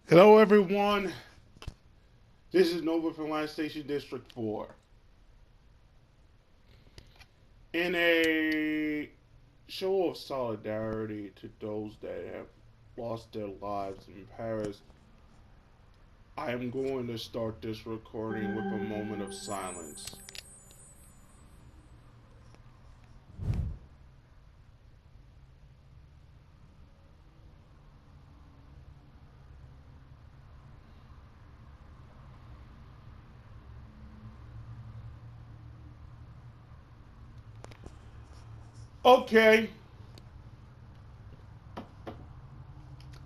Hello, everyone. This is Nova from Line Station District 4. In a show of solidarity to those that have lost their lives in Paris, I am going to start this recording with a moment of silence. Okay,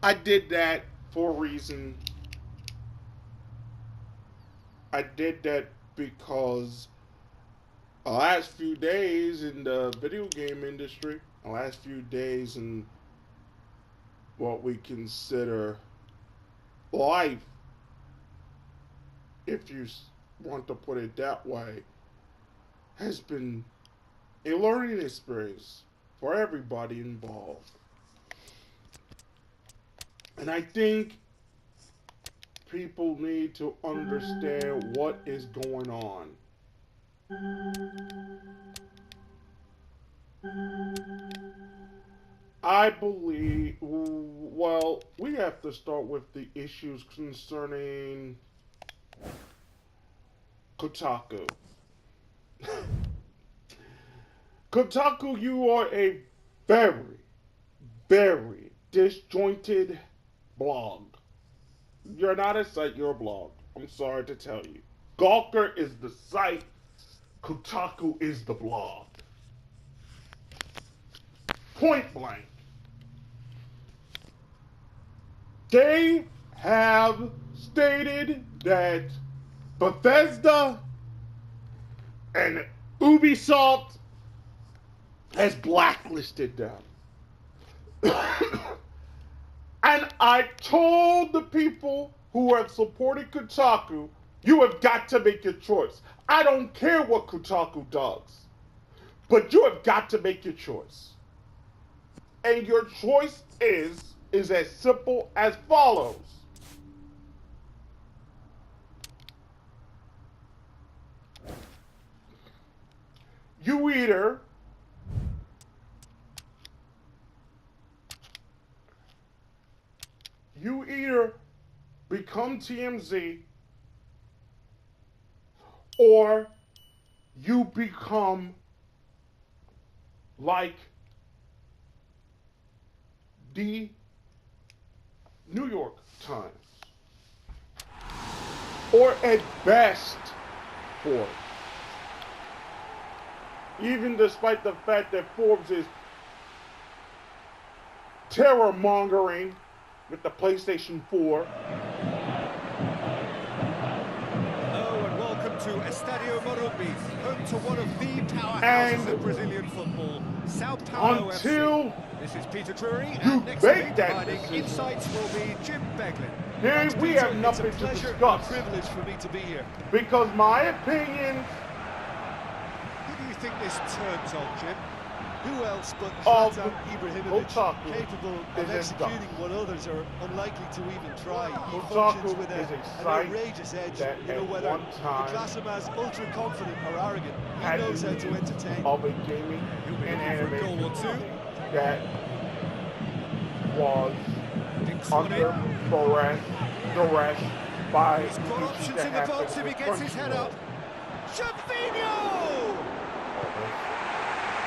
I did that for a reason. I did that because the last few days in the video game industry, the last few days in what we consider life, if you want to put it that way, has been a learning experience for everybody involved. And I think people need to understand what is going on. I believe, well, we have to start with the issues concerning Kotaku. Kotaku, you are a very, very disjointed blog. You're not a site, you're a blog. I'm sorry to tell you. Gawker is the site, Kotaku is the blog. Point blank. They have stated that Bethesda and Ubisoft has blacklisted them. And I told the people who have supported Kotaku, you have got to make your choice. I don't care what Kotaku does, but you have got to make your choice. And your choice is as simple as follows. You either become TMZ or you become like the New York Times, or at best Forbes. Even despite the fact that Forbes is terror mongering with the PlayStation 4. Hello and welcome to Estadio Morumbi, home to one of the powerhouses of Brazilian football, Sao Paulo Until FC. This is Peter Drury, you and next to me make that providing decision, insights will be Jim Beglin. here we Peter, have nothing to it's a pleasure discuss. and a privilege for me to be here. Because my opinion Who do you think this turns on, Jim? Who else but of Zlatan Ibrahimovic, Kotaku capable is of a executing what others are unlikely to even try? He Kotaku functions with is a an site outrageous edge. that You know, at whether one you time class him as ultra-confident or arrogant, he had knows the how to means entertain. of a gaming He'll be and looking for a goal animation or two. company that was Dinks one under in. duress by He's got issues options that in the happened box if he with gets his head up. Crunchyroll. Chavinho!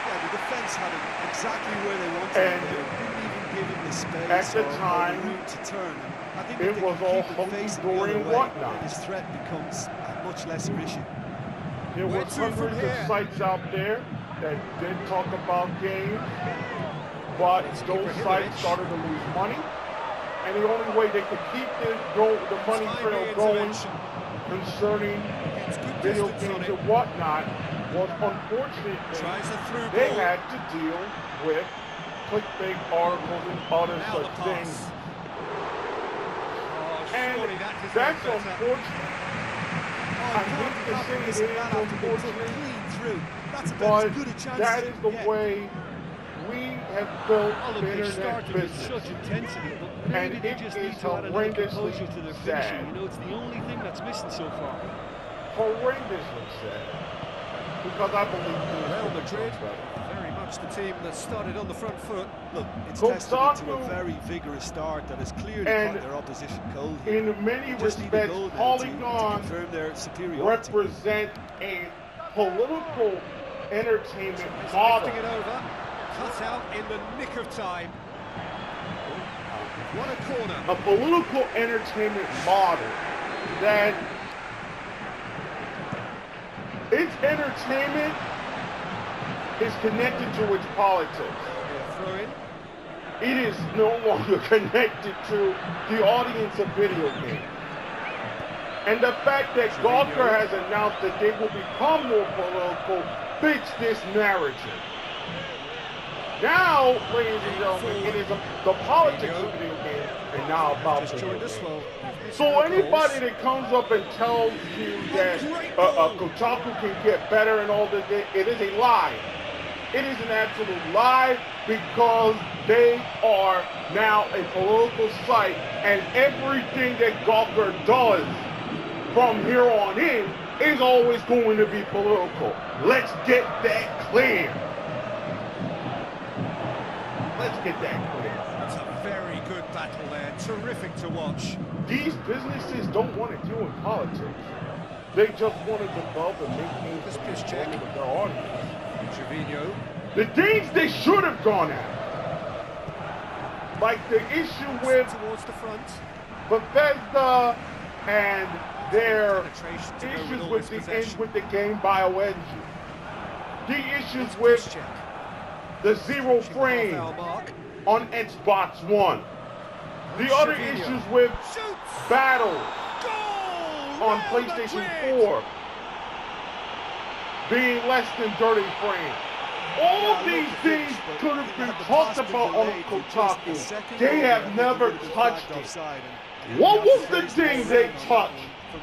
Yeah, the defence had him exactly where they wanted him. And They didn't even give him the space at the or time, the room to turn. I think it if they was can all keep it facing the hunky-dory other and way, whatnot. then his threat becomes a much lesser issue. There Where was to from hundreds of here? sites out there that did talk about games, but It's those Ibrahimovic. sites started to lose money, and the only way they could keep the money trail Timely going intervention. concerning Gets good video distance on games it. and whatnot was, unfortunately, Tries a through they ball. had to deal with clickbait articles and other Now such the pass. things. Oh, And surely that deserved that's better. unfortunate. Oh, I you hate to can't say miss it that is after being put unfortunate, clean through. That's about but as good a chance that as is you the can get. way we have built Well, look, they internet started with business. such intensity, but maybe And they it just is need to add a little composure to their horrendously finishing. sad. You know, it's the only thing that's missing so far. Horrendously sad. Because I believe Real things could Madrid, be better. very much the team that started on the front foot. Look, it's testament to a very vigorous start that has clearly caught their opposition cold here. In many Just need a respects, goal now Polygon to confirm their superiority. represent a political entertainment It's model. lifting it over, cut out in the nick of time. What a corner. A political entertainment model that its entertainment is connected to its politics. Yeah, throw in. It is no longer connected to the audience of video games. And the fact that Gawker has announced that they will become more political fits this narrative. Now, ladies and gentlemen, it is the politics of video games and now about video games. So anybody that comes up and tells you that Kotaku can get better and all this, it is a lie. It is an absolute lie because they are now a political site and everything that Gawker does from here on in is always going to be political. Let's get that clear. Let's get that clear. It's a very good battle there. Terrific to watch. These businesses don't want to deal with politics. They just want to develop and make things This pitch check with their audience. Trevino. The things they should have gone at. Like the issue with Towards the front. Bethesda and their Penetration to go issues all with this the possession. with the game bioengine. The issues with Pitch check. the zero frame Half-hour mark. on Xbox One. The other Trevino. issues with Shoots. battles Goal! on Real PlayStation Madrid. 4 being less than 30 frames. All these things could have been talked about on Kotaku. They have never touched it. What was the thing they touched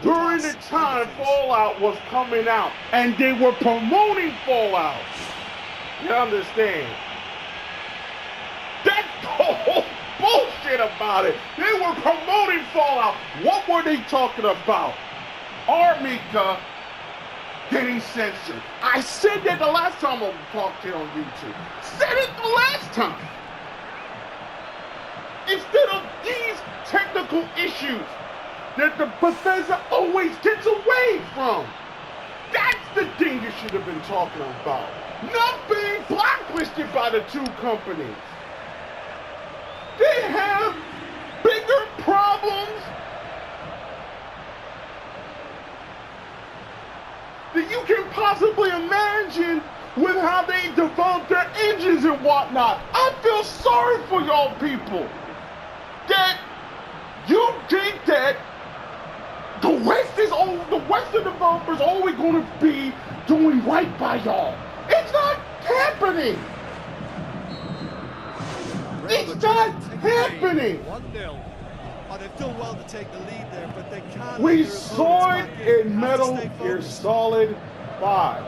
during the time Fallout was coming out and they were promoting Fallout? You understand? That's the whole bullshit about it. They were promoting Fallout. What were they talking about? Armika getting censored. I said that the last time I talked to it on YouTube. Said it the last time. Instead of these technical issues that the Bethesda always gets away from. That's the thing you should have been talking about. Not being blacklisted by the two companies. They have bigger problems that you can possibly imagine with how they develop their engines and whatnot. I feel sorry for y'all people. That you think that the Western developers always going to be doing right by y'all. It's not happening. It's not happening. 1-0. Oh, they've done well to take the lead there, but they can't. We saw it in Metal Gear Solid 5.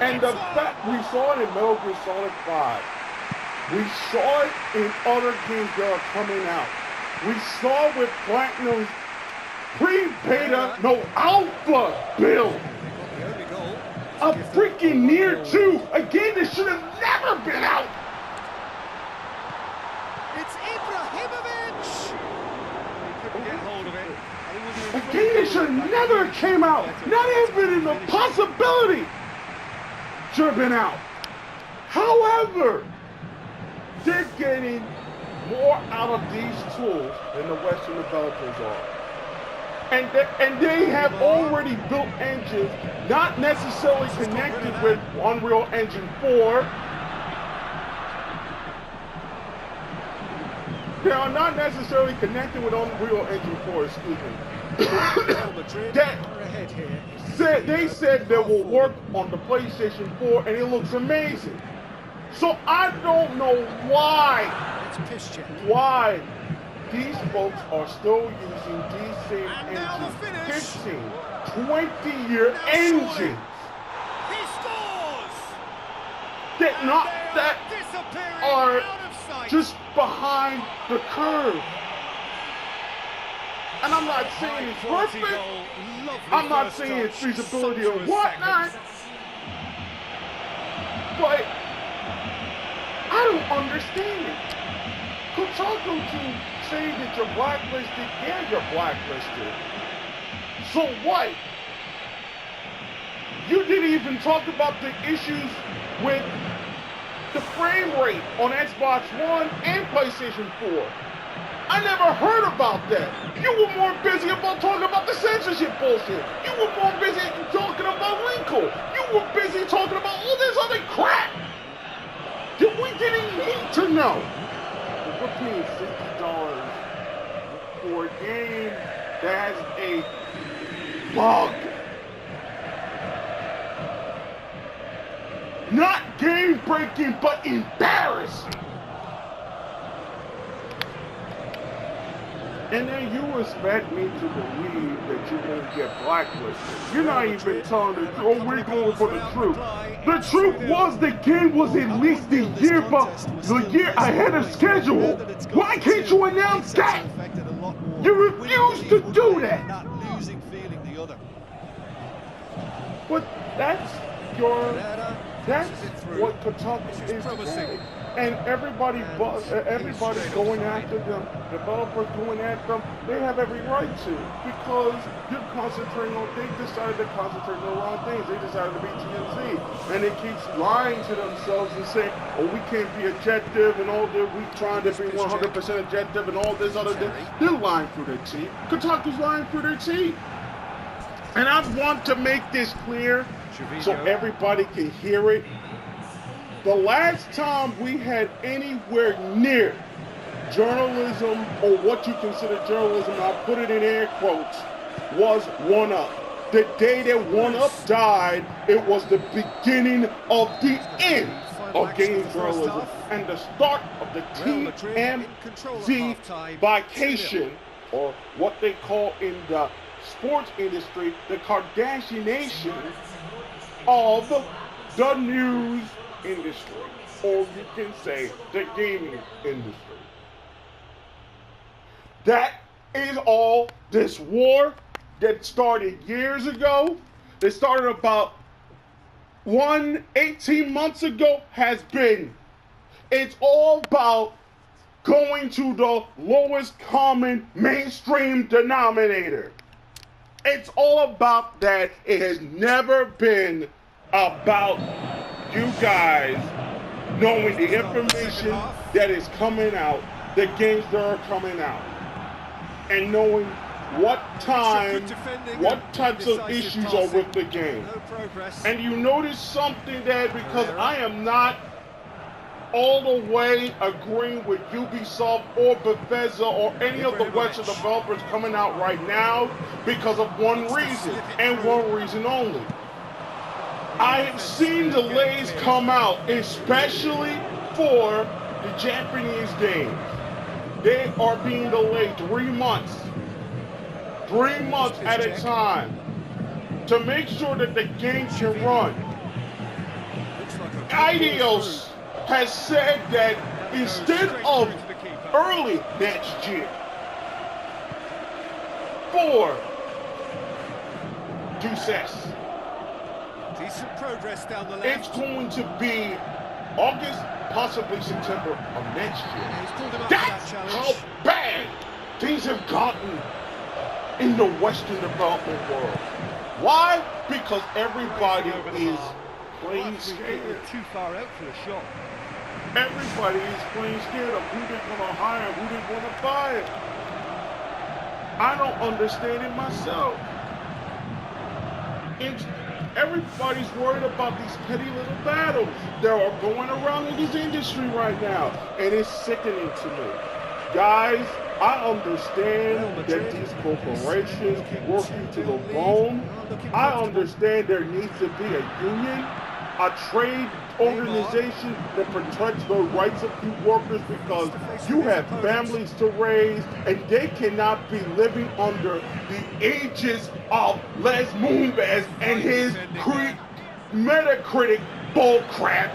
And the fact we saw it in Metal Gear Solid 5. We saw it in other games that are coming out. We saw it with Platinum's pre-beta, no, alpha build. The only goal. A freaking Near 2. Again, this should have never been out. It's Ibrahimovic. He couldn't get hold of it. Again, it should have never came out. Not even in the possibility should have been out. However, they're getting more out of these tools than the Western developers are. And they have already built engines not necessarily connected with Unreal Engine 4. They are not necessarily connected with Unreal Engine 4, excuse me. They said they will work on the PlayStation 4 and it looks amazing. So I don't know why these folks are still using these same engines, 15, 20-year engines. He scores! that are just behind the curve. And I'm not saying it's perfect. I'm not saying it's feasibility or whatnot. But I don't understand it. Kotaku to say that you're blacklisted, yeah, you're blacklisted. So what? You didn't even talk about the issues with the frame rate on Xbox One and PlayStation 4. I never heard about that. You were more busy about talking about the censorship bullshit. You were more busy talking about Winkle. You were busy talking about all this other crap that we didn't need to know. We're paying $60 for a game that has a bug. Not game breaking, but embarrassing. And then you expect me to believe that you won't get blacklisted. You're not even telling the truth. Oh, we're going for the truth. The truth was the game was at least the year ahead of schedule. Why can't you announce that? You refuse to do that. But that's what Kotaku is today. And everybody's going after them, developers going after them, they have every right to, because you're concentrating on, they decided to concentrate on the wrong things. They decided to be TMZ. And they keep lying to themselves and saying, oh, we can't be objective and all this, we trying to be 100% objective and all this other thing. They're lying through their teeth. Kotaku's lying through their teeth. And I want to make this clear so everybody can hear it. The last time we had anywhere near journalism, or what you consider journalism, I'll put it in air quotes, was 1UP. The day that 1UP died, it was the beginning of the end of game journalism and the start of the TMZ vacation, or what they call in the sports industry, the Kardashianation of the news industry, or you can say the gaming industry. That is all this war that started years ago, that started about 18 months ago, has been. It's all about going to the lowest common mainstream denominator. It's all about that. It has never been about you guys knowing the information that is coming out, the games that are coming out, and knowing what types of issues are with the game. And you notice something there, because I am not all the way agreeing with Ubisoft or Bethesda or any of the Western developers coming out right now, because of one reason, and one reason only. I have seen delays come out, especially for the Japanese games. They are being delayed 3 months. 3 months at a time, to make sure that the game can run. Ideos has said that instead of early next year, for Ducess, decent progress down the left. It's going to be August, possibly September of next year. That's how bad things have gotten in the Western development world. Why? Because everybody is playing scared. Too far out for a shot. Everybody is playing scared of who they're going to hire, who they're going to fire. I don't understand it myself. Everybody's worried about these petty little battles that are going around in this industry right now, and it's sickening to me. Guys, I understand that these corporations work you to the bone. I understand there needs to be a union, a trade organization that protects the rights of you workers, because you have families to raise, and they cannot be living under the aegis of Les Moonves and his Metacritic bullcrap